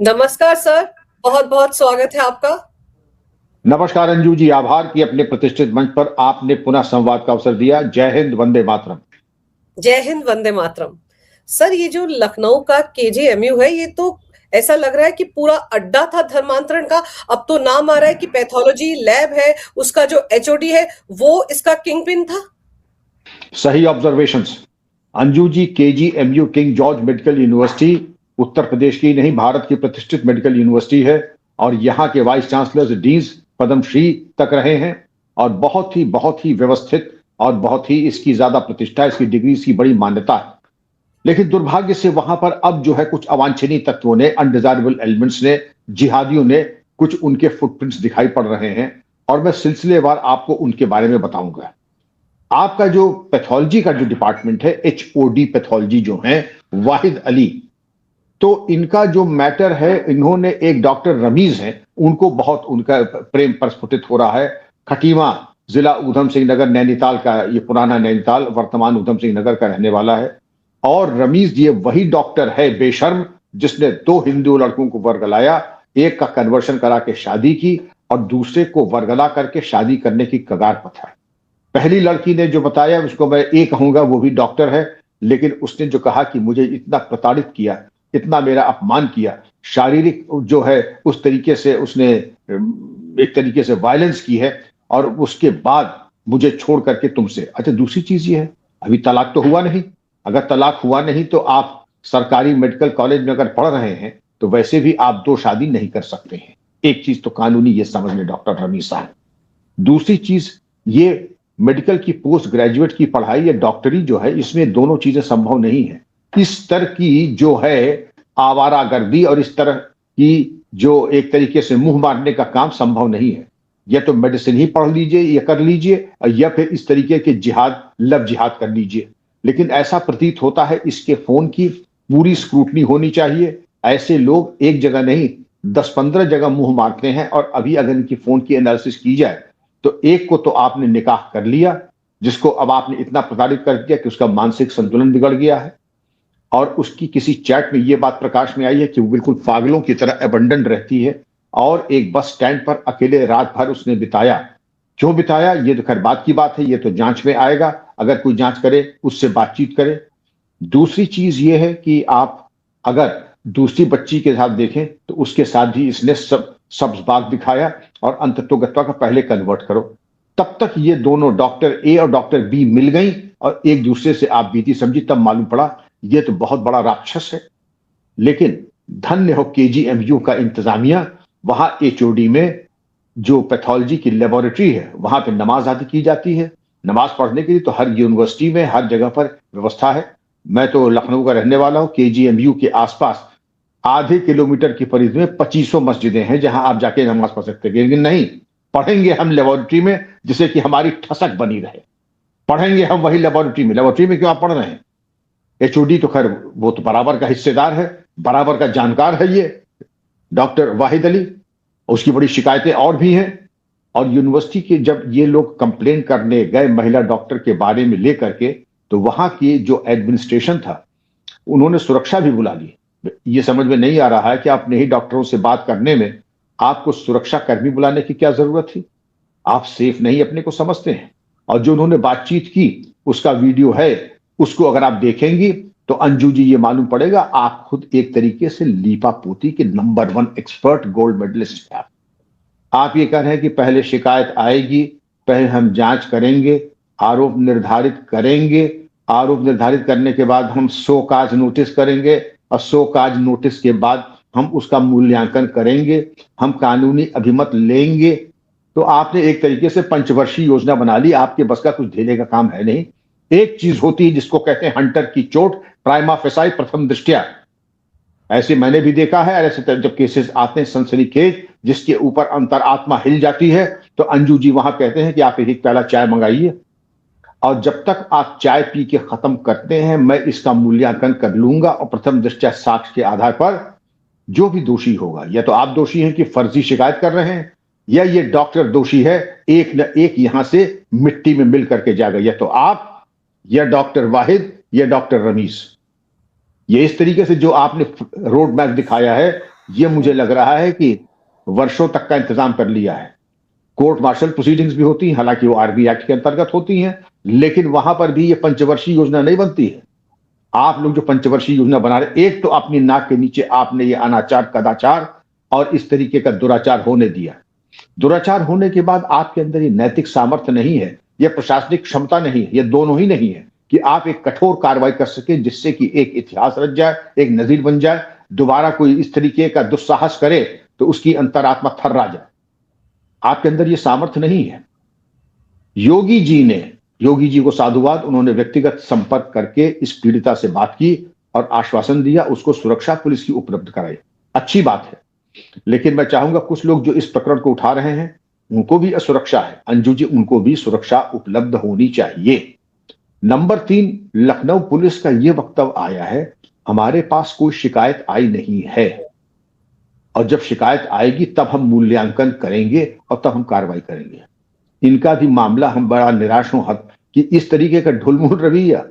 नमस्कार सर, बहुत बहुत स्वागत है आपका। नमस्कार अंजू जी, आभार कि अपने प्रतिष्ठित मंच पर आपने पुनः संवाद का अवसर दिया। जय हिंद, वंदे मातरम। जय हिंद, वंदे मातरम। सर, ये जो लखनऊ का केजीएमयू है, ये तो ऐसा लग रहा है कि पूरा अड्डा था धर्मांतरण का। अब तो नाम आ रहा है कि पैथोलॉजी लैब है, उसका जो एचओडी है वो इसका किंग पिन था। सही observations Anju ji. KGMU King George Medical University Uttar Pradesh की नहीं, भारत की प्रतिष्ठित मेडिकल यूनिवर्सिटी है और यहाँ के वाइस चांसलर डीन्स पद्मश्री तक रहे हैं और बहुत ही व्यवस्थित और बहुत ही इसकी ज्यादा प्रतिष्ठा, इसकी डिग्री, इसकी बड़ी मान्यता है। लेकिन दुर्भाग्य से वहां पर अब जो है कुछ अवांछनीय तत्वों ने, अनडिजायरेबल एलिमेंट्स ने, जिहादियों ने कुछ उनके फुटप्रिंट्स दिखाई पड़ रहे हैं और मैं सिलसिलेवार आपको उनके बारे में बताऊंगा। आपका जो पैथोलॉजी का जो डिपार्टमेंट है, एचओडी पैथोलॉजी जो है, वाहिद अली, तो इनका जो मैटर है, इन्होंने एक डॉक्टर रमीज है, उनको बहुत उनका प्रेम प्रस्फुटित हो रहा है। खटीमा जिला ऊधम सिंह नगर नैनीताल का, ये पुराना नैनीताल वर्तमान ऊधम सिंह नगर का रहने वाला है। और रमीज ये वही डॉक्टर है बेशर्म जिसने 2 हिंदू लड़कों को वर्गलाया, एक का कन्वर्शन करा के शादी की और दूसरे को वर्गला करके शादी करने की कगार पर था। पहली लड़की ने जो बताया उसको मैं ये कहूंगा, वो भी डॉक्टर है, लेकिन उसने जो कहा कि मुझे इतना प्रताड़ित किया, इतना मेरा अपमान किया, शारीरिक जो है उस तरीके से उसने एक तरीके से वायलेंस की है और उसके बाद मुझे छोड़ करके तुमसे। अच्छा, दूसरी चीज ये है, अभी तलाक तो हुआ नहीं। अगर तलाक हुआ नहीं तो आप सरकारी मेडिकल कॉलेज में अगर पढ़ रहे हैं तो वैसे भी आप 2 शादी नहीं कर सकते हैं। एक चीज तो कानूनी ये समझ लें डॉक्टर रमीज साहब। दूसरी चीज, ये मेडिकल की पोस्ट ग्रेजुएट की पढ़ाई या डॉक्टरी जो है, इसमें दोनों चीजें संभव नहीं है। इस तरह की जो है आवारागर्दी और इस तरह की जो एक तरीके से मुंह मारने का काम संभव नहीं है। या तो मेडिसिन ही पढ़ लीजिए या कर लीजिए, या फिर इस तरीके के जिहाद, लव जिहाद कर लीजिए। लेकिन ऐसा प्रतीत होता है इसके फोन की पूरी स्क्रूटनी होनी चाहिए। ऐसे लोग एक जगह नहीं 10-15 जगह मुंह मारते हैं और अभी अगर इनकी फोन की एनालिसिस की जाए तो एक को तो आपने निकाह कर लिया, जिसको अब आपने इतना प्रताड़ित कर दिया कि उसका मानसिक संतुलन बिगड़ गया है और उसकी किसी चैट में यह बात प्रकाश में आई है कि वो बिल्कुल पागलों की तरह अबंडन रहती है और एक बस स्टैंड पर अकेले रात भर उसने बिताया। क्यों बिताया ये तो खैर बात की बात है, ये तो जांच में आएगा, अगर कोई जांच करे उससे बातचीत करे। दूसरी चीज ये है कि आप अगर दूसरी बच्ची के साथ देखें तो उसके साथ भी इसने सब्ज बाग दिखाया और अंततोगत्वा का पहले कन्वर्ट करो। तब तक ये दोनों डॉक्टर ए और डॉक्टर बी मिल गई और एक दूसरे से आप बीती समझी, तब मालूम पड़ा ये तो बहुत बड़ा राक्षस है। लेकिन धन्य हो केजीएमयू का इंतजामिया, वहां एचओडी में जो पैथोलॉजी की लेबोरेटरी है वहां पे नमाज आदि की जाती है। नमाज पढ़ने के लिए तो हर यूनिवर्सिटी में हर जगह पर व्यवस्था है। मैं तो लखनऊ का रहने वाला हूं, केजीएमयू के आसपास आधे किलोमीटर की परिधि में 2500 मस्जिदें हैं जहां आप जाके नमाज पढ़ सकते हैं। लेकिन नहीं, पढ़ेंगे हम लेबोरेटरी में जिससे कि हमारी ठसक बनी रहे। पढ़ेंगे हम वही लेबोरेटरी में क्यों आप पढ़ रहे हैं? एचओडी तो खैर वो तो बराबर का हिस्सेदार है, बराबर का जानकार है ये डॉक्टर वाहिद अली। उसकी बड़ी शिकायतें और भी हैं। और यूनिवर्सिटी के जब ये लोग कंप्लेन करने गए महिला डॉक्टर के बारे में लेकर के, तो वहां की जो एडमिनिस्ट्रेशन था उन्होंने सुरक्षा भी बुला ली। ये समझ में नहीं आ रहा है कि अपने ही डॉक्टरों से बात करने में आपको सुरक्षा कर्मी बुलाने की क्या जरूरत थी? आप सेफ नहीं अपने को समझते हैं। और जो उन्होंने बातचीत की उसका वीडियो है, उसको अगर आप देखेंगी तो अंजू जी ये मालूम पड़ेगा आप खुद एक तरीके से लीपा पोती के नंबर 1 एक्सपर्ट गोल्ड मेडलिस्ट हैं। आप ये कह रहे हैं कि पहले शिकायत आएगी, पहले हम जांच करेंगे, आरोप निर्धारित करेंगे, आरोप निर्धारित करने के बाद हम शो काज नोटिस करेंगे और शो काज नोटिस के बाद हम उसका मूल्यांकन करेंगे, हम कानूनी अभिमत लेंगे। तो आपने एक तरीके से पंचवर्षीय योजना बना ली, आपके बस का कुछ झेलने का काम है नहीं। एक चीज होती है जिसको कहते हैं हंटर की चोट, प्राइमा फेसाई, प्रथम दृष्टया। ऐसे मैंने भी देखा है, ऐसे जब केसेस आते हैं सनसनीखेज जिसके ऊपर अंतरात्मा हिल जाती है, तो अंजू जी वहां कहते हैं कि आप एक प्याला चाय मंगाइए और जब तक आप चाय पी के खत्म करते हैं मैं इसका मूल्यांकन कर लूंगा और प्रथम दृष्टया साक्ष्य के आधार पर जो भी दोषी होगा, या तो आप दोषी हैं कि फर्जी शिकायत कर रहे हैं, या ये डॉक्टर दोषी है, एक न एक यहां से मिट्टी में मिल करके जाएगा, या तो आप, या डॉक्टर वाहिद, या डॉक्टर रमीज। ये इस तरीके से जो आपने रोड मैप दिखाया है, ये मुझे लग रहा है कि वर्षों तक का इंतजाम कर लिया है। कोर्ट मार्शल प्रोसीडिंग्स भी होती हैं, हालांकि वो आरबी एक्ट के अंतर्गत होती हैं, लेकिन वहां पर भी ये पंचवर्षीय योजना नहीं बनती है। आप लोग जो पंचवर्षीय योजना बना रहे, एक तो अपनी नाक के नीचे आपने ये अनाचार, कदाचार और इस तरीके का दुराचार होने दिया। दुराचार होने के बाद आपके अंदर ये नैतिक सामर्थ्य नहीं है, यह प्रशासनिक क्षमता नहीं है, ये दोनों ही नहीं है कि आप एक कठोर कार्रवाई कर सके जिससे कि एक इतिहास रच जाए, एक नजीर बन जाए। दोबारा कोई इस तरीके का दुस्साहस करे तो उसकी अंतरात्मा थर्रा जाए। आपके अंदर ये सामर्थ्य नहीं है। योगी जी को साधुवाद, उन्होंने व्यक्तिगत संपर्क करके इस पीड़िता से बात की और आश्वासन दिया, उसको सुरक्षा पुलिस की उपलब्ध कराई। अच्छी बात है, लेकिन मैं चाहूंगा कुछ लोग जो इस प्रकरण को उठा रहे हैं उनको भी असुरक्षा है। अंजू जी, उनको भी सुरक्षा उपलब्ध होनी चाहिए। नंबर 3, लखनऊ पुलिस का यह वक्तव्य आया है, हमारे पास कोई शिकायत आई नहीं है और जब शिकायत आएगी तब हम मूल्यांकन करेंगे और तब हम कार्रवाई करेंगे। इनका भी मामला, हम बड़ा निराश हूं कि इस तरीके का ढुलमुल रवैया।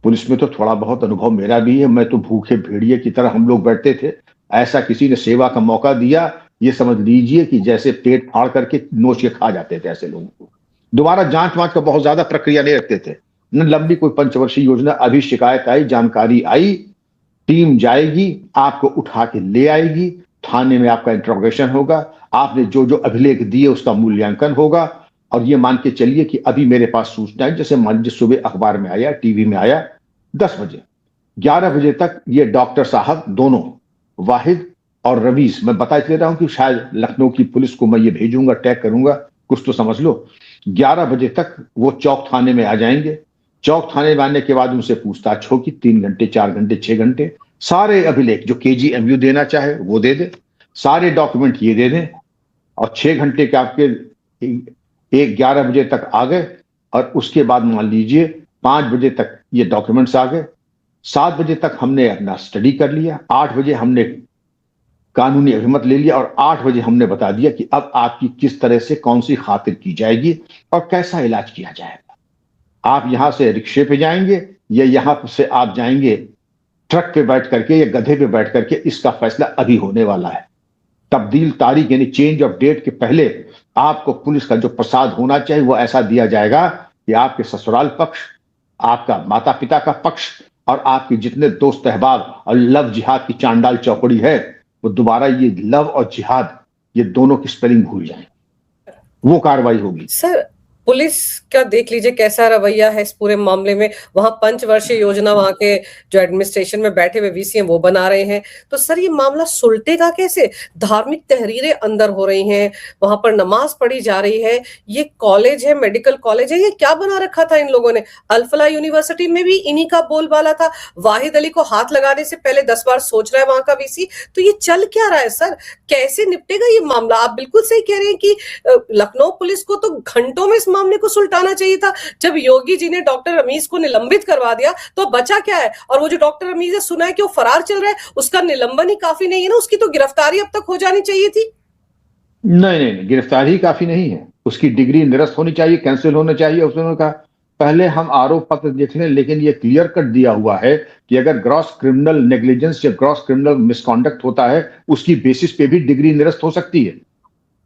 पुलिस में तो थोड़ा बहुत अनुभव मेरा भी है, मैं तो भूखे भेड़िए की तरह हम लोग बैठते थे। ऐसा किसी ने सेवा का मौका दिया, ये समझ लीजिए कि जैसे पेट फाड़ करके नोच के खा जाते थे ऐसे लोगों को। दोबारा जांच वांच का बहुत ज्यादा प्रक्रिया नहीं रखते थे, न लंबी कोई पंचवर्षीय योजना। अभी शिकायत आई, जानकारी आई, टीम जाएगी, आपको उठा के ले आएगी, थाने में आपका इंट्रोगेशन होगा, आपने जो जो अभिलेख दिए उसका मूल्यांकन होगा। और ये मान के चलिए कि अभी मेरे पास सूचना है, जैसे मान लीजिए सुबह अखबार में आया, टीवी में आया 10 बजे, 11 बजे तक ये डॉक्टर साहब दोनों, वाहिद और रवीज, मैं बता दे रहा हूं कि शायद लखनऊ की पुलिस को मैं ये भेजूंगा, टैग करूंगा, कुछ तो समझ लो। 11 बजे तक वो चौक थाने में आ जाएंगे। चौक थाने में आने के बाद उनसे पूछताछ होगी 3 घंटे, 4 घंटे, 6 घंटे। सारे अभिलेख जो केजीएमयू देना चाहे वो दे दे, सारे डॉक्यूमेंट ये दे दें, और 6 घंटे के आपके 11 बजे तक आ गए, और उसके बाद मान लीजिए 5 बजे तक ये डॉक्यूमेंट्स आ गए, 7 बजे तक हमने अपना स्टडी कर लिया, 8 बजे हमने कानूनी अभिमत ले लिया, और 8 बजे हमने बता दिया कि अब आपकी किस तरह से कौन सी खातिर की जाएगी और कैसा इलाज किया जाएगा। आप यहां से रिक्शे पे जाएंगे या यहां से आप जाएंगे ट्रक पे बैठ करके या गधे पे बैठ करके, इसका फैसला अभी होने वाला है। तब्दील तारीख यानी चेंज ऑफ डेट के पहले आपको पुलिस का जो प्रसाद होना चाहिए वो ऐसा दिया जाएगा कि आपके ससुराल पक्ष, आपका माता पिता का पक्ष और आपके जितने दोस्त अहबाब और लव जिहाद की चांडाल चौकड़ी है, वो दोबारा ये लव और जिहाद, ये दोनों की स्पेलिंग भूल जाएं। वो कार्रवाई होगी। सर, पुलिस का देख लीजिए कैसा रवैया है इस पूरे मामले में। वहां पंचवर्षीय योजना वहां के जो एडमिनिस्ट्रेशन में बैठे हुए वीसी हैं वो बना रहे हैं, तो सर ये मामला सुलटेगा कैसे? धार्मिक तहरीरें अंदर हो रही हैं, वहां पर नमाज पढ़ी जा रही है, ये कॉलेज है, मेडिकल कॉलेज है, ये क्या बना रखा था इन लोगों ने? अल-फलाह यूनिवर्सिटी में भी इन्हीं का बोलबाला था। वाहिद अली को हाथ लगाने से पहले 10 बार सोच रहा है वहां का वीसी। तो ये चल क्या रहा है सर? कैसे निपटेगा ये मामला? आप बिल्कुल सही कह रहे हैं कि लखनऊ पुलिस को तो घंटों में मामले को सुलटाना चाहिए था। जब योगी जी ने डॉक्टर रमीज को निलंबित करवा दिया तो बचा क्या है? और वो जो डॉक्टर रमीज है, सुना है कि वो फरार चल रहा है, उसका निलंबन ही काफी नहीं है ना, उसकी तो गिरफ्तारी अब तक हो जानी चाहिए थी। नहीं, गिरफ्तारी काफी नहीं है, उसकी डिग्री निरस्त होनी चाहिए, कैंसिल होना चाहिए। उसने कहा पहले हम आरोप पत्र देख लें, लेकिन ये क्लियर कट दिया हुआ है कि अगर ग्रॉस क्रिमिनल नेग्लिजेंस या ग्रॉस क्रिमिनल मिसकॉन्डक्ट होता है, उसकी बेसिस पे भी डिग्री निरस्त हो सकती है।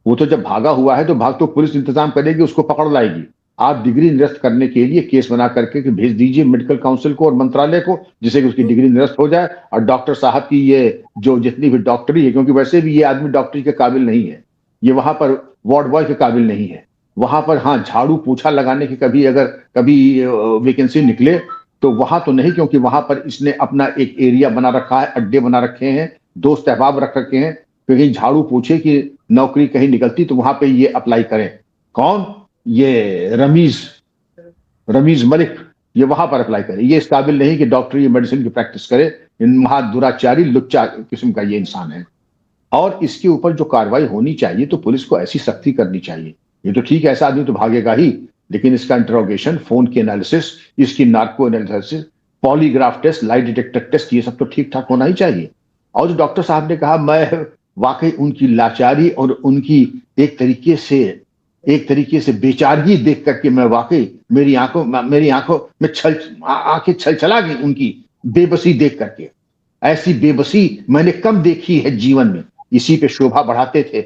वो तो जब भागा हुआ है तो भाग तो पुलिस इंतजाम करेगी, उसको पकड़ लाएगी। आप डिग्री निरस्त करने के लिए केस बना करके भेज दीजिए मेडिकल काउंसिल को और मंत्रालय को, जिससे कि उसकी डिग्री निरस्त हो जाए। और डॉक्टर साहब की ये जो जितनी भी डॉक्टरी है, क्योंकि वैसे भी ये आदमी डॉक्टरी के काबिल नहीं है, ये वहां पर वार्ड बॉय के काबिल नहीं है। वहां पर हाँ, झाड़ू पोछा लगाने की कभी वैकेंसी निकले तो वहां तो नहीं, क्योंकि वहां पर इसने अपना एक एरिया बना रखा है, अड्डे बना रखे हैं, दोस्त अहबाब रख रखे हैं, क्योंकि झाड़ू पोछे की नौकरी कहीं निकलती तो वहां पे ये अप्लाई करें। कौन? ये रमीज मलिक, ये वहां पर अप्लाई करे। ये इस काबिल नहीं कि डॉक्टरी मेडिसिन की प्रैक्टिस करे। महादुराचारी लुच्चा किस्म का ये इंसान है। और इसके ऊपर जो कार्रवाई होनी चाहिए तो पुलिस को ऐसी सख्ती करनी चाहिए। ये तो ठीक है, ऐसा आदमी तो भागेगा ही, लेकिन इसका इंटरोगेशन, फोन की एनालिसिस, इसकी narco analysis, polygraph test, lie detector test, ये सब तो ठीक ठाक होना ही चाहिए। और जो डॉक्टर साहब ने कहा, मैं वाकई उनकी लाचारी और उनकी एक तरीके से बेचारगी देख करके मैं वाकई मेरी आंखों में आंखें छलछला गई उनकी बेबसी देख करके। ऐसी बेबसी मैंने कम देखी है जीवन में। इसी पे शोभा बढ़ाते थे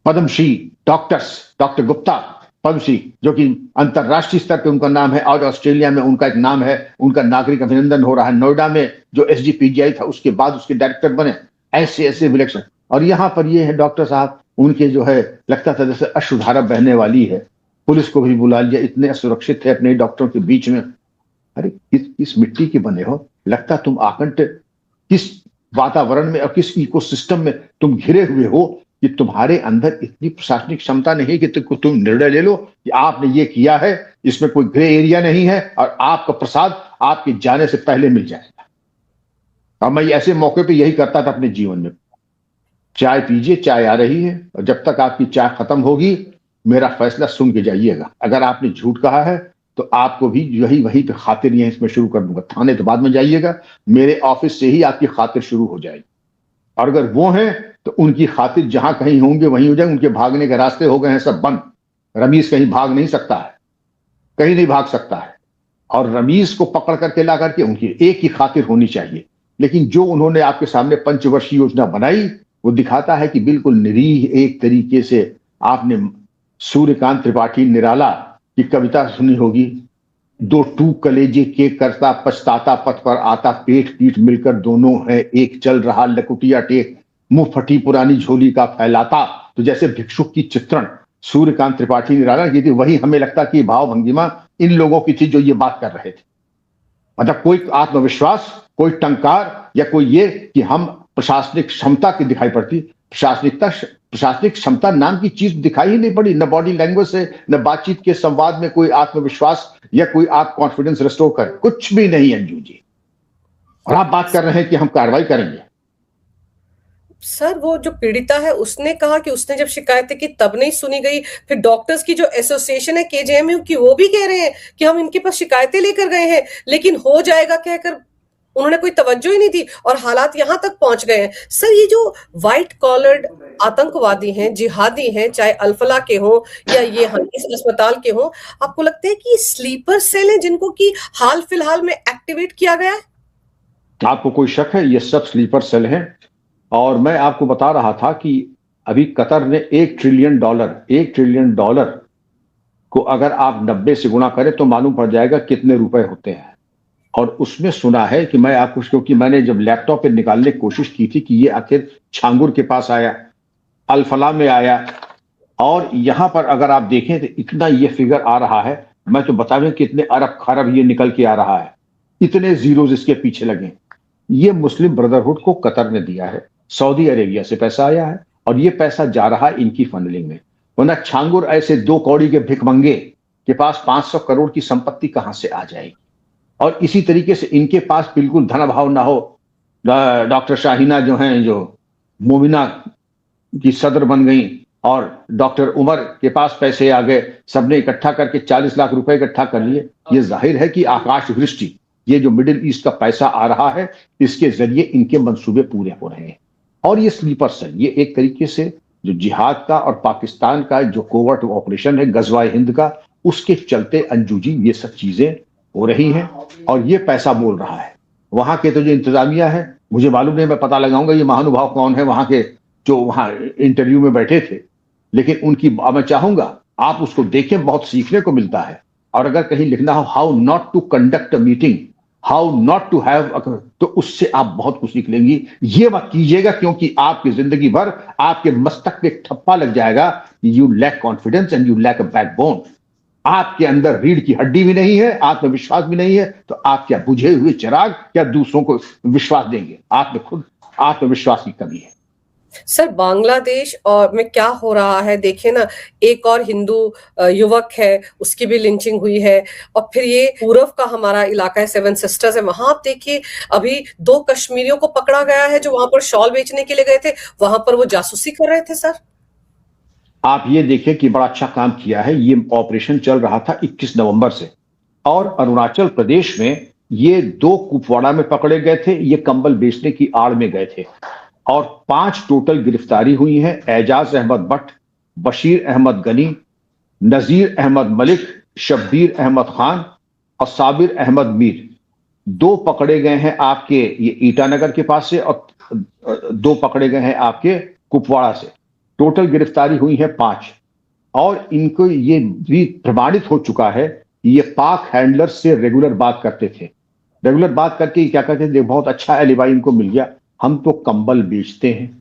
पद्मश्री डॉक्टर गुप्ता पद्मश्री, जो कि अंतरराष्ट्रीय स्तर पे उनका नाम है। आज ऑस्ट्रेलिया में उनका एक नाम है, उनका नागरिक अभिनंदन हो रहा है। नोएडा में जो एसजीपीजीआई था उसके बाद उसके डायरेक्टर बने। ऐसे ऐसे विलक्षण, और यहाँ पर ये है डॉक्टर साहब, उनके जो है लगता था जैसे अश्रुधारा बहने वाली है। पुलिस को भी बुला लिया, इतने असुरक्षित थे अपने डॉक्टरों के बीच में। अरे किस मिट्टी के बने हो, लगता तुम आकंठ किस वातावरण में और किस इकोसिस्टम में तुम घिरे हुए हो कि तुम्हारे अंदर इतनी प्रशासनिक क्षमता नहीं कि तुम निर्णय ले लो कि आपने ये किया है, इसमें कोई ग्रे एरिया नहीं है और आपका प्रसाद आपके जाने से पहले मिल जाएगा। और मैं ऐसे मौके पे यही करता था अपने जीवन में। चाय पीजिए, चाय आ रही है, और जब तक आपकी चाय खत्म होगी मेरा फैसला सुन के जाइएगा। अगर आपने झूठ कहा है तो आपको भी वहीं पे खातिर यहीं इसमें शुरू कर दूंगा। थाने तो बाद में जाइएगा, मेरे ऑफिस से ही आपकी खातिर शुरू हो जाएगी। और अगर वो हैं तो उनकी खातिर जहां कहीं होंगे वहीं हो जाएंगे। उनके भागने के रास्ते हो गए हैं सब बंद। रमीज कहीं भाग नहीं सकता है, कहीं नहीं भाग सकता है। और रमीज को पकड़ करके ला करके उनकी एक ही खातिर होनी चाहिए। लेकिन जो उन्होंने आपके सामने पंचवर्षीय योजना बनाई वो दिखाता है कि बिल्कुल निरीह एक तरीके से। आपने सूर्यकांत त्रिपाठी निराला की कविता सुनी होगी, दो टूक कलेजे के करता पछताता पथ पर आता, पेट पीठ मिलकर दोनों है एक, चल रहा लकुटिया टेक, मुंह फटी पुरानी झोली का फैलाता। तो जैसे भिक्षुक की चित्रण सूर्यकांत त्रिपाठी निराला की थी, वही हमें लगता कि भाव भंगिमा इन लोगों की थी जो ये बात कर रहे थे। मतलब कोई आत्मविश्वास, कोई टंकार या कोई ये कि हम प्रशासनिक क्षमता की दिखाई पड़ती। प्रशासनिक क्षमता नाम की चीज दिखाई ही नहीं पड़ी, न बॉडी लैंग्वेज से, न बातचीत के संवाद में कोई आत्मविश्वास या कोई आप कॉन्फिडेंस रिस्टोर कर, कुछ भी नहीं अंजू जी। और आप बात कर रहे हैं कि हम कार्रवाई करेंगे। सर वो जो पीड़िता है उसने कहा कि उसने जब शिकायतें की तब नहीं सुनी गई। फिर डॉक्टर्स की जो एसोसिएशन है केजेएमयू की, वो भी कह रहे हैं कि हम इनके पास शिकायतें लेकर गए हैं लेकिन हो जाएगा कहकर उन्होंने कोई तवज्जो ही नहीं दी और हालात यहां तक पहुंच गए हैं। सर ये जो व्हाइट कॉलर्ड आतंकवादी हैं, जिहादी हैं, चाहे अल्फला के हों या ये इस अस्पताल के हों, आपको लगता है कि स्लीपर सेल हैं जिनको कि हाल फिलहाल में एक्टिवेट किया गया है? आपको कोई शक है? ये सब स्लीपर सेल हैं। और मैं आपको बता रहा था कि अभी कतर ने $1 ट्रिलियन को अगर आप 90 से गुणा करें तो मालूम पड़ जाएगा कितने रुपए होते हैं। और उसमें सुना है कि मैं आपको, क्योंकि मैंने जब लैपटॉप पे निकालने की कोशिश की थी कि ये आखिर छांगुर के पास आया, अल्फला में आया, और यहां पर अगर आप देखें तो इतना ये फिगर आ रहा है। मैं तो बता दूं कितने अरब खरब ये निकल के आ रहा है, इतने जीरोज इसके पीछे लगे। ये मुस्लिम ब्रदरहुड को कतर ने दिया है, सऊदी अरेबिया से पैसा आया है और ये पैसा जा रहा है इनकी फंडलिंग में। वरना छांगुर ऐसे 2 कौड़ी के भिखमंगे के पास 500 करोड़ की संपत्ति कहां से आ जाएगी। और इसी तरीके से इनके पास बिल्कुल धन अभाव ना हो। डॉक्टर शाहीना जो हैं, जो मोमिना की सदर बन गई, और डॉक्टर उमर के पास पैसे आ गए, सबने इकट्ठा करके 40 लाख रुपए इकट्ठा कर लिए। ये जाहिर है कि आकाश वृष्टि, ये जो मिडिल ईस्ट का पैसा आ रहा है, इसके जरिए इनके मंसूबे पूरे हो रहे हैं। और ये स्लीपर सेल, ये एक तरीके से जो जिहाद का और पाकिस्तान का जो कोवर्ट ऑपरेशन है, गजवाए हिंद का, उसके चलते अंजू जी ये सब चीजें हो रही हैं और ये पैसा बोल रहा है। वहां के तो जो इंतजामिया है, मुझे मालूम नहीं, मैं पता लगाऊंगा ये महानुभाव कौन है वहां के जो वहां इंटरव्यू में बैठे थे। लेकिन उनकी मैं चाहूंगा आप उसको देखें, बहुत सीखने को मिलता है। और अगर कहीं लिखना हो how not to conduct a meeting, how not to have, तो उससे आप बहुत कुछ सीख लेंगी। ये मत कीजिएगा, क्योंकि आपकी जिंदगी भर आपके मस्तक पे एक ठप्पा लग जाएगा, you lack confidence and you lack a backbone. आपके अंदर रीढ़ की हड्डी भी नहीं है, आत्मविश्वास भी नहीं है, तो आप क्या बुझे हुए चिराग क्या दूसरों को विश्वास देंगे? आप में खुद आत्मविश्वास की कमी है। सर बांग्लादेश और में क्या हो रहा है देखिए ना, एक और हिंदू युवक है, उसकी भी लिंचिंग हुई है। और फिर ये पूर्व का हमारा इलाका है, 7 सिस्टर्स है, वहां आप देखिए अभी 2 कश्मीरियों को पकड़ा गया है जो वहां पर शॉल बेचने के लिए गए थे, वहां पर वो जासूसी कर रहे थे। सर आप ये देखिए कि बड़ा अच्छा काम किया है। ये ऑपरेशन चल रहा था 21 नवंबर से, और अरुणाचल प्रदेश में ये 2 कुपवाड़ा में पकड़े गए थे, ये कंबल बेचने की आड़ में गए थे। और 5 टोटल गिरफ्तारी हुई है। एजाज अहमद भट्ट, बशीर अहमद गनी, नजीर अहमद मलिक, शब्बीर अहमद खान और साबिर अहमद मीर। 2 पकड़े गए हैं आपके ये ईटानगर के पास से और 2 पकड़े गए हैं आपके कुपवाड़ा से। टोटल गिरफ्तारी हुई है 5 और इनको ये भी प्रमाणित हो चुका है कि ये पाक हैंडलर से रेगुलर बात करते थे। रेगुलर बात करके क्या कहते थे, बहुत अच्छा एलिबाई इनको मिल गया, हम तो कंबल बेचते हैं।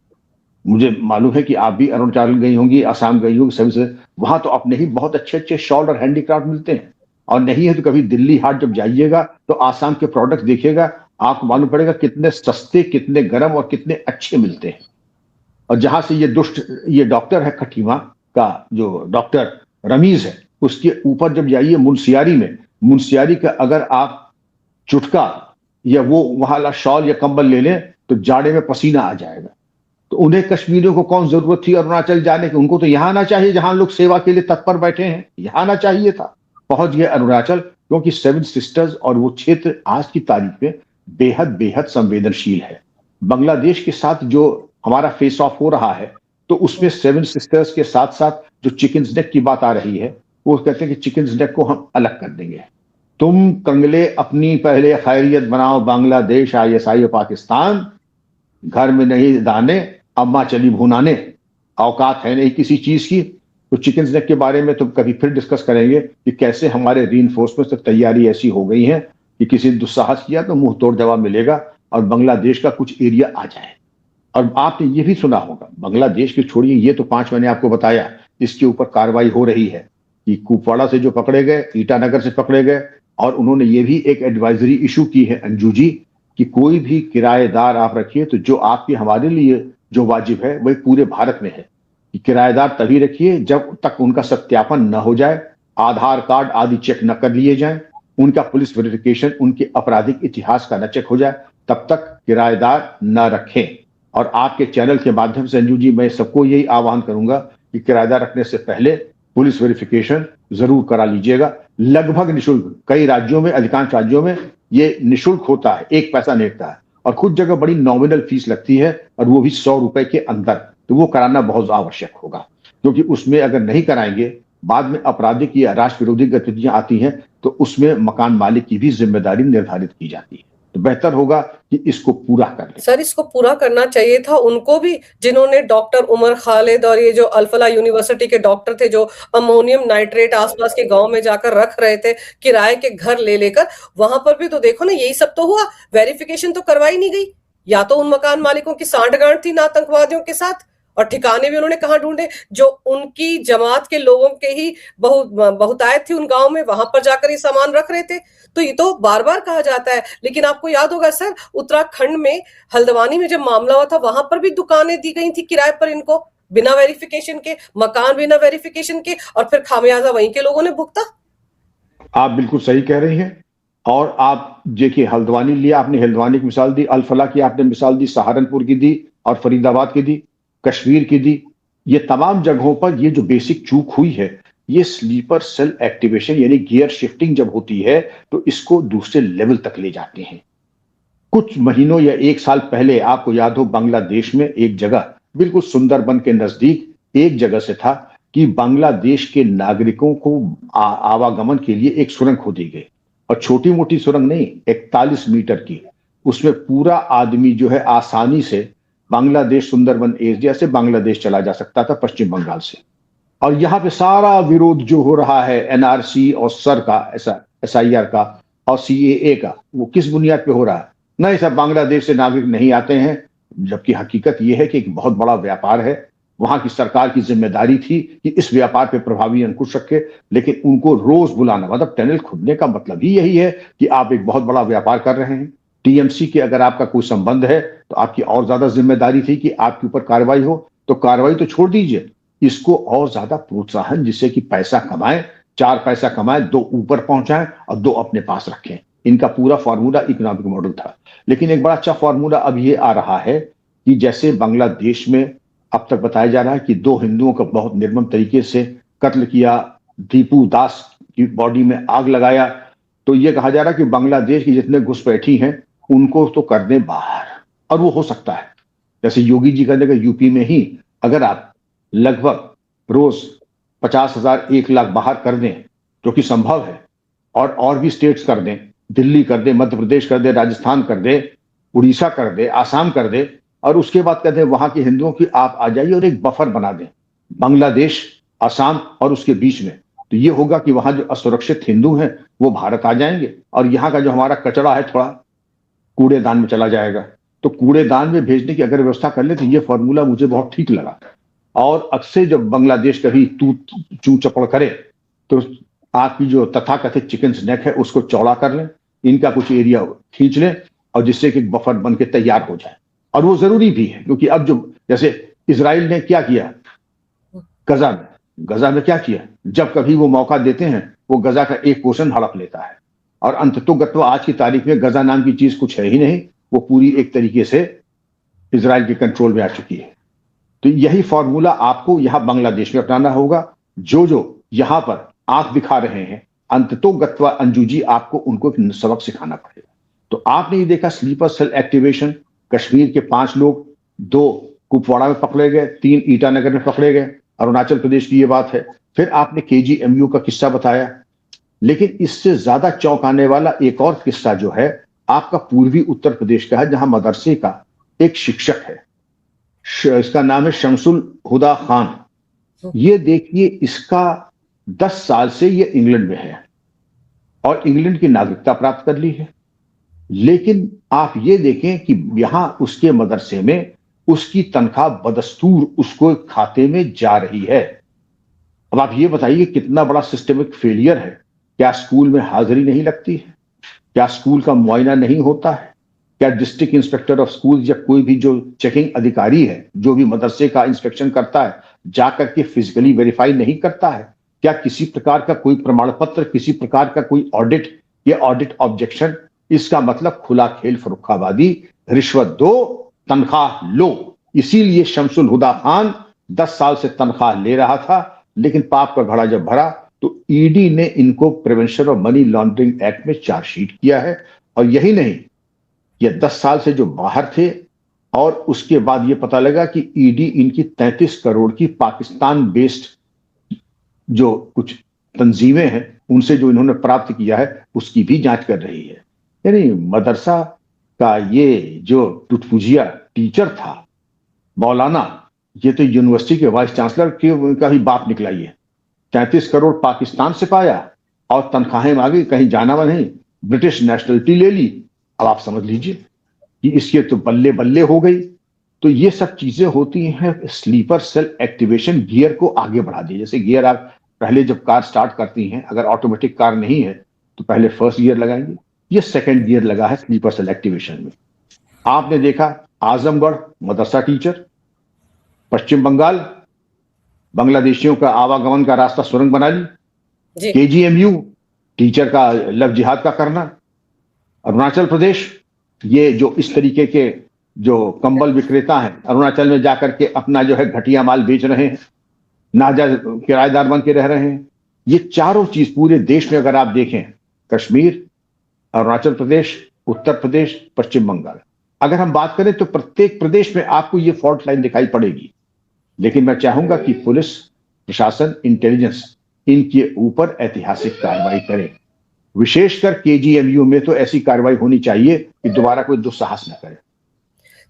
मुझे मालूम है कि आप भी अरुणाचल गई होंगी, असम गई होंगी, सभी से वहां तो अपने ही बहुत अच्छे अच्छे शॉल और हैंडीक्राफ्ट मिलते हैं। और नहीं है तो कभी दिल्ली हाट जब जाइएगा तो आसाम के प्रोडक्ट देखिएगा, आपको मालूम पड़ेगा कितने सस्ते, कितने गर्म और कितने अच्छे मिलते हैं। और जहां से ये डॉक्टर है खटीमा का, जो डॉक्टर रमीज है, उसके ऊपर जब जाइए मुंशियारी में, मुंशियारी का अगर आप चुटका या वो वहां वाला शॉल या कंबल ले लें तो जाड़े में पसीना आ जाएगा। तो उन्हें कश्मीरियों को कौन जरूरत थी अरुणाचल जाने की? उनको तो यहां आना चाहिए जहां लोग सेवा के लिए तत्पर बैठे हैं, यहां आना चाहिए था। पहुंच गए अरुणाचल, क्योंकि 7 सिस्टर्स और वो क्षेत्र आज की तारीख में बेहद बेहद संवेदनशील है। बांग्लादेश के साथ जो हमारा फेस ऑफ हो रहा है तो उसमें 7 सिस्टर्स के साथ साथ जो चिकन्स नेक की बात आ रही है, वो कहते हैं कि चिकन्स नेक को हम अलग कर देंगे। तुम कंगले अपनी पहले खैरियत बनाओ, बांग्लादेश ISI पाकिस्तान, घर में नहीं दाने अम्मा चली भुनाने, औकात है नहीं किसी चीज की। तो चिकन नेक के बारे में तो कभी फिर डिस्कस करेंगे कि कैसे हमारे रीइंफोर्समेंट तक तैयारी ऐसी हो गई है कि किसी ने दुस्साहस किया तो मुंह तोड़ जवाब मिलेगा और बांग्लादेश का कुछ एरिया आ जाए। और आपने ये भी सुना होगा, बांग्लादेश के छोड़िए, ये तो 5 मैंने आपको बताया, इसके ऊपर कार्रवाई हो रही है कि कुपवाड़ा से जो पकड़े गए, ईटानगर से पकड़े गए, और उन्होंने ये भी एक एडवाइजरी इशू की है अंजू जी कि कोई भी किराएदार आप रखिए तो जो आपके हमारे लिए जो वाजिब है वही पूरे भारत में है कि किराएदार तभी रखिए जब तक उनका सत्यापन न हो जाए, आधार कार्ड आदि चेक न कर लिए जाएं, उनका पुलिस वेरिफिकेशन, उनके आपराधिक इतिहास का न चेक हो जाए, तब तक किराएदार न रखें। और आपके चैनल के माध्यम से अंजू जी मैं सबको यही आह्वान करूंगा कि किराएदार रखने से पहले पुलिस वेरिफिकेशन जरूर करा लीजिएगा। लगभग निःशुल्क, कई राज्यों में, अधिकांश राज्यों में ये निःशुल्क होता है, 1 पैसा नहीं लगता है, और कुछ जगह बड़ी नॉमिनल फीस लगती है और वो भी 100 रुपए के अंदर। तो वो कराना बहुत आवश्यक होगा, क्योंकि उसमें अगर नहीं कराएंगे बाद में आपराधिक या राष्ट्र विरोधी गतिविधियां आती हैं तो उसमें मकान मालिक की भी जिम्मेदारी निर्धारित की जाती है। तो बेहतर होगा कि इसको पूरा कर लें। सर इसको पूरा करना चाहिए था उनको भी, जिन्होंने डॉक्टर उमर खालिद और ये जो अल्फला यूनिवर्सिटी के डॉक्टर थे जो अमोनियम नाइट्रेट आसपास के गांव में जाकर रख रहे थे किराए के घर ले लेकर, वहां पर भी तो देखो ना यही सब तो हुआ, वेरिफिकेशन तो करवाई नहीं गई। या तो उन मकान मालिकों की सांठगांठ थी आतंकवादियों के साथ, और ठिकाने भी उन्होंने कहां ढूंढे, जो उनकी जमात के लोगों के ही बहुतायत थी उन गांव में, वहां पर जाकर ये सामान रख रहे थे। तो ये तो बार बार कहा जाता है, लेकिन आपको याद होगा सर उत्तराखंड में हल्द्वानी में जब मामला हुआ था वहां पर भी दुकानें दी गई थी किराए पर इनको, बिना वेरिफिकेशन के, मकान बिना वेरिफिकेशन के, और फिर खामियाजा वहीं के लोगों ने भुगता। आप बिल्कुल सही कह रही हैं। और आप देखिए, हल्द्वानी लिया आपने, हल्द्वानी की मिसाल दी, अल-फलाह की आपने मिसाल दी, सहारनपुर की दी और फरीदाबाद की दी, कश्मीर की दी। ये तमाम जगहों पर ये जो बेसिक चूक हुई है, ये स्लीपर सेल एक्टिवेशन यानी गियर शिफ्टिंग जब होती है तो इसको दूसरे लेवल तक ले जाते हैं। कुछ महीनों या 1 साल पहले आपको याद हो, बांग्लादेश में एक जगह बिल्कुल सुंदरबन के नजदीक एक जगह से था कि बांग्लादेश के नागरिकों को आवागमन के लिए एक सुरंग खोदी गई, और छोटी मोटी सुरंग नहीं, 41 मीटर की। उसमें पूरा आदमी जो है आसानी से बांग्लादेश सुंदरबन एरिया से बांग्लादेश चला जा सकता था पश्चिम बंगाल से। और यहां पे सारा विरोध जो हो रहा है NRC और सर का, SIR का और CAA का, वो किस बुनियाद पे हो रहा है? नहीं सर, बांग्लादेश से नागरिक नहीं आते हैं, जबकि हकीकत यह है कि एक बहुत बड़ा व्यापार है। वहां की सरकार की जिम्मेदारी थी कि इस व्यापार पे प्रभावी अंकुश रखे, लेकिन उनको रोज बुलाना, मतलब टनल खुदने का मतलब ही यही है कि आप एक बहुत बड़ा व्यापार कर रहे हैं। TMC के अगर आपका कोई संबंध है तो आपकी और ज्यादा जिम्मेदारी थी कि आपके ऊपर कार्रवाई हो। तो कार्रवाई तो छोड़ दीजिए, इसको और ज्यादा प्रोत्साहन, जिससे कि पैसा कमाएं, 4 पैसा कमाएं, 2 ऊपर पहुंचाएं और 2 अपने पास रखें। इनका पूरा फॉर्मूला इकोनॉमिक मॉडल था। लेकिन एक बड़ा अच्छा फॉर्मूला अब ये आ रहा है कि जैसे बांग्लादेश में अब तक बताया जा रहा है कि 2 हिंदुओं का बहुत निर्मम तरीके से कत्ल किया, दीपू दास की बॉडी में आग लगाया, तो ये कहा जा रहा है कि बांग्लादेश की जितने घुसपैठी हैं उनको तो कर दें बाहर। और वो हो सकता है, जैसे योगी जी कहने का यूपी में ही अगर आप लगभग रोज 50,000 1 लाख बाहर कर दें, जो कि संभव है, और भी स्टेट्स कर दें, दिल्ली कर दे, मध्य प्रदेश कर दे, राजस्थान कर दे, उड़ीसा कर दे, आसाम कर दे, और उसके बाद कहते हैं वहां के हिंदुओं की आप आ जाइए और एक बफर बना दें बांग्लादेश, असम और उसके बीच में। तो ये होगा कि वहां जो असुरक्षित हिंदू हैं वो भारत आ जाएंगे और यहाँ का जो हमारा कचरा है थोड़ा कूड़ेदान में चला जाएगा। तो कूड़ेदान में भेजने की अगर व्यवस्था कर ले तो ये फॉर्मूला मुझे बहुत ठीक लगा। और अक्सर जब बांग्लादेश कभी तू चू चपड़ करे तो आपकी जो तथाकथित चिकन स्नैक है उसको चौड़ा कर लें, इनका कुछ एरिया खींच लें और जिससे कि बफर बन के तैयार हो जाए। और वो जरूरी भी है क्योंकि अब जो जैसे इजराइल ने क्या किया गजा में क्या किया, जब कभी वो मौका देते हैं वो गजा का एक पोर्शन हड़प लेता है और अंततोगत्वा आज की तारीख में गजा नाम की चीज कुछ है ही नहीं, वो पूरी एक तरीके से इजराइल के कंट्रोल में आ चुकी है। तो यही फॉर्मूला आपको यहां बांग्लादेश में अपनाना होगा। जो यहां पर आंख दिखा रहे हैं अंततोगत्वा अंजू जी आपको उनको एक सबक सिखाना पड़ेगा। तो आपने ये देखा स्लीपर सेल एक्टिवेशन, कश्मीर के 5 लोग, 2 कुपवाड़ा में पकड़े गए, 3 ईटानगर में पकड़े गए, अरुणाचल प्रदेश की ये बात है। फिर आपने केजीएमयू का किस्सा बताया, लेकिन इससे ज्यादा चौंकाने वाला एक और किस्सा जो है आपका पूर्वी उत्तर प्रदेश का है, जहां मदरसे का एक शिक्षक है, इसका नाम है शमसुल हुदा खान। ये देखिए इसका 10 साल से ये इंग्लैंड में है और इंग्लैंड की नागरिकता प्राप्त कर ली है, लेकिन आप ये देखें कि यहां उसके मदरसे में उसकी तनख्वाह बदस्तूर उसको खाते में जा रही है। अब आप ये बताइए कितना बड़ा सिस्टमिक फेलियर है। क्या स्कूल में हाजिरी नहीं लगती है? क्या स्कूल का मुआयना नहीं होता है? क्या डिस्ट्रिक्ट इंस्पेक्टर ऑफ स्कूल या कोई भी जो चेकिंग अधिकारी है जो भी मदरसे का इंस्पेक्शन करता है जाकर के फिजिकली वेरीफाई नहीं करता है? क्या किसी प्रकार का कोई प्रमाण पत्र, किसी प्रकार का कोई ऑडिट या ऑडिट ऑब्जेक्शन? इसका मतलब खुला खेल, फरुखाबादी, रिश्वत दो, तनख्वाह लो। इसीलिए शमसुल हुदा खान 10 साल से तनख्वाह ले रहा था, लेकिन पाप का घड़ा जब भरा तो ईडी ने इनको prevention of money laundering act में चार्जशीट किया है। और यही नहीं, ये 10 साल से जो बाहर थे और उसके बाद ये पता लगा कि ईडी इनकी 33 करोड़ की पाकिस्तान बेस्ड जो कुछ तंजीमें हैं उनसे जो इन्होंने प्राप्त किया है उसकी भी जांच कर रही है। यानी मदरसा का ये जो टुटपुजिया टीचर था मौलाना, ये तो यूनिवर्सिटी के वाइस चांसलर का ही बाप निकला। ये 33 करोड़ पाकिस्तान से पाया और तनख्वाहें मांगी, कहीं जाना नहीं, ब्रिटिश नेशनलिटी ले ली। अब आप समझ लीजिए कि इसके तो बल्ले बल्ले हो गई। तो ये सब चीजें होती हैं, स्लीपर सेल एक्टिवेशन गियर को आगे बढ़ा दिया। जैसे गियर आप पहले जब कार स्टार्ट करती हैं, अगर ऑटोमेटिक कार नहीं है तो पहले फर्स्ट गियर लगाएंगे, ये सेकंड गियर लगा है स्लीपर सेल एक्टिवेशन में। आपने देखा आजमगढ़ मदरसा टीचर, पश्चिम बंगाल बांग्लादेशियों का आवागमन का रास्ता सुरंग बना ली, केजीएमयू टीचर का लव जिहाद का करना, अरुणाचल प्रदेश ये जो इस तरीके के जो कंबल विक्रेता हैं अरुणाचल में जाकर के अपना जो है घटिया माल बेच रहे हैं, नाजायज किराएदार बन के रह रहे हैं। ये चारों चीज पूरे देश में अगर आप देखें, कश्मीर, अरुणाचल प्रदेश, उत्तर प्रदेश, पश्चिम बंगाल, अगर हम बात करें तो प्रत्येक प्रदेश में आपको ये फॉल्ट लाइन दिखाई पड़ेगी। लेकिन मैं चाहूंगा कि पुलिस प्रशासन, इंटेलिजेंस इनके ऊपर ऐतिहासिक कार्रवाई करे। विशेषकर केजीएमयू में तो ऐसी कार्रवाई होनी चाहिए कि दोबारा कोई दुस्साहस न करे।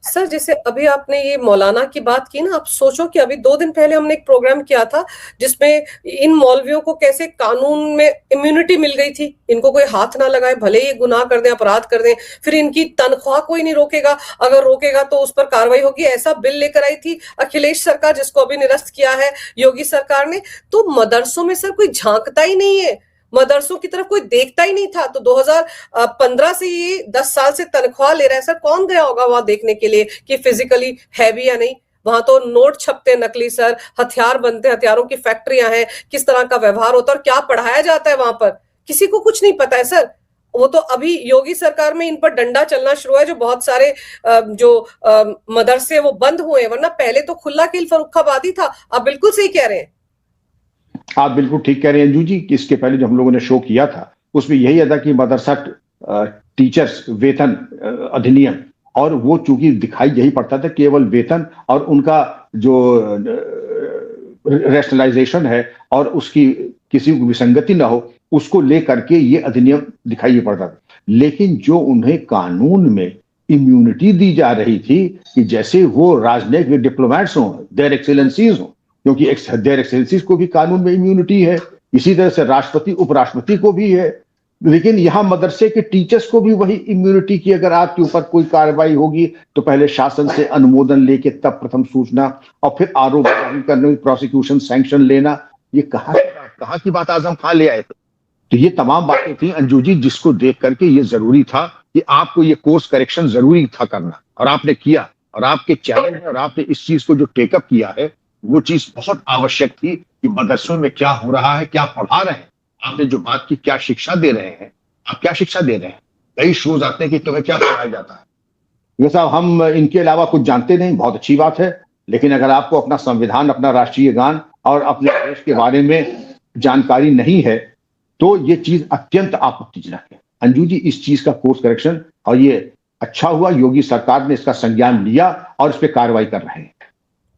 सर जैसे अभी आपने ये मौलाना की बात की ना, आप सोचो कि अभी 2 दिन पहले हमने एक प्रोग्राम किया था जिसमें इन मौलवियों को कैसे कानून में इम्यूनिटी मिल गई थी, इनको कोई हाथ ना लगाए, भले ही गुनाह कर दें, अपराध कर दें, फिर इनकी तनख्वाह कोई नहीं रोकेगा, अगर रोकेगा तो उस पर कार्रवाई होगी। ऐसा बिल लेकर आई थी अखिलेश सरकार, जिसको अभी निरस्त किया है योगी सरकार ने। तो मदरसों में सर कोई झांकता ही नहीं है, मदरसों की तरफ कोई देखता ही नहीं था। तो 2015 से ये 10 साल से तनख्वाह ले रहा है। सर कौन गया होगा वहां देखने के लिए कि फिजिकली है भी या नहीं? वहां तो नोट छपते नकली सर, हथियार बनते, हथियारों की फैक्ट्रियां हैं, किस तरह का व्यवहार होता है और क्या पढ़ाया जाता है वहां पर, किसी को कुछ नहीं पता है सर। वो तो अभी योगी सरकार में इन पर डंडा चलना शुरू है, जो बहुत सारे जो मदरसे वो बंद हुए, वरना पहले तो खुला खेल फर्रुखाबादी था। आप बिल्कुल सही कह रहे हैं। आप बिल्कुल ठीक कह रहे हैं अंजू जी कि इसके पहले जो हम लोगों ने शो किया था उसमें यही था कि मदरसा टीचर्स वेतन अधिनियम, और वो चूंकि दिखाई यही पड़ता था केवल वेतन और उनका जो रेशनलाइजेशन है और उसकी किसी को विसंगति ना हो उसको लेकर के ये अधिनियम दिखाई पड़ता था। लेकिन जो उन्हें कानून में इम्यूनिटी दी जा रही थी कि जैसे वो राजनयिक डिप्लोमेट्स हों, देयर एक्सेलेंसीज हों, क्योंकि देयर एक्सेलेंसीज को भी कानून में इम्यूनिटी है, इसी तरह से राष्ट्रपति उपराष्ट्रपति को भी है, लेकिन यहां मदरसे के टीचर्स को भी वही इम्यूनिटी की अगर आपके ऊपर कोई कार्रवाई होगी तो पहले शासन से अनुमोदन लेके तब प्रथम सूचना और फिर आरोप करने, प्रोसिक्यूशन सैंक्शन लेना, ये कहाँ की बात आजम खान ले आए थे। तो ये तमाम बातें थी अंजू जी जिसको देख करके ये जरूरी था कि आपको ये कोर्स करेक्शन जरूरी था करना, और आपने किया, और आपके चैलेंज और आपने इस चीज को जो टेकअप किया है वो चीज बहुत आवश्यक थी कि मदरसों में क्या हो रहा है, क्या पढ़ा रहे हैं, आपने जो बात की क्या शिक्षा दे रहे हैं, आप क्या शिक्षा दे रहे हैं। कई शोज आते हैं कि तुम्हें क्या पढ़ाया जाता है, ये साहब हम इनके अलावा कुछ जानते नहीं, बहुत अच्छी बात है, लेकिन अगर आपको अपना संविधान, अपना राष्ट्रीय गान और अपने देश के बारे में जानकारी नहीं है तो ये चीज अत्यंत आपत्तिजनक है। अंजू जी इस चीज का कोर्स करेक्शन, और ये अच्छा हुआ योगी सरकार ने इसका संज्ञान लिया और इस पर कार्रवाई कर रहे हैं।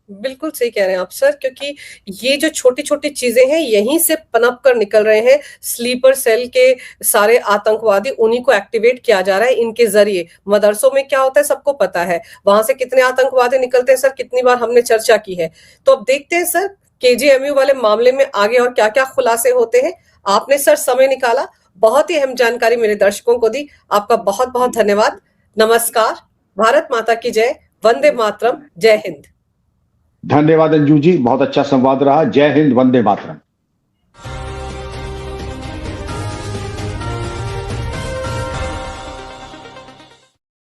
बिल्कुल सही कह रहे हैं आप सर, क्योंकि ये जो छोटी छोटी चीजें हैं यहीं से पनप कर निकल रहे हैं। स्लीपर सेल के सारे आतंकवादी, उन्हीं को एक्टिवेट किया जा रहा है इनके जरिए। मदरसों में क्या होता है सबको पता है, वहां से कितने आतंकवादी निकलते हैं सर, कितनी बार हमने चर्चा की है। तो अब देखते हैं सर केजीएमयू वाले मामले में आगे और क्या क्या खुलासे होते हैं। आपने सर समय निकाला, बहुत ही अहम जानकारी मेरे दर्शकों को दी, आपका बहुत बहुत धन्यवाद। नमस्कार, भारत माता की जय, वंदे मातरम, जय हिंद। धन्यवाद अंजू जी, बहुत अच्छा संवाद रहा। जय हिंद, वंदे मातरम।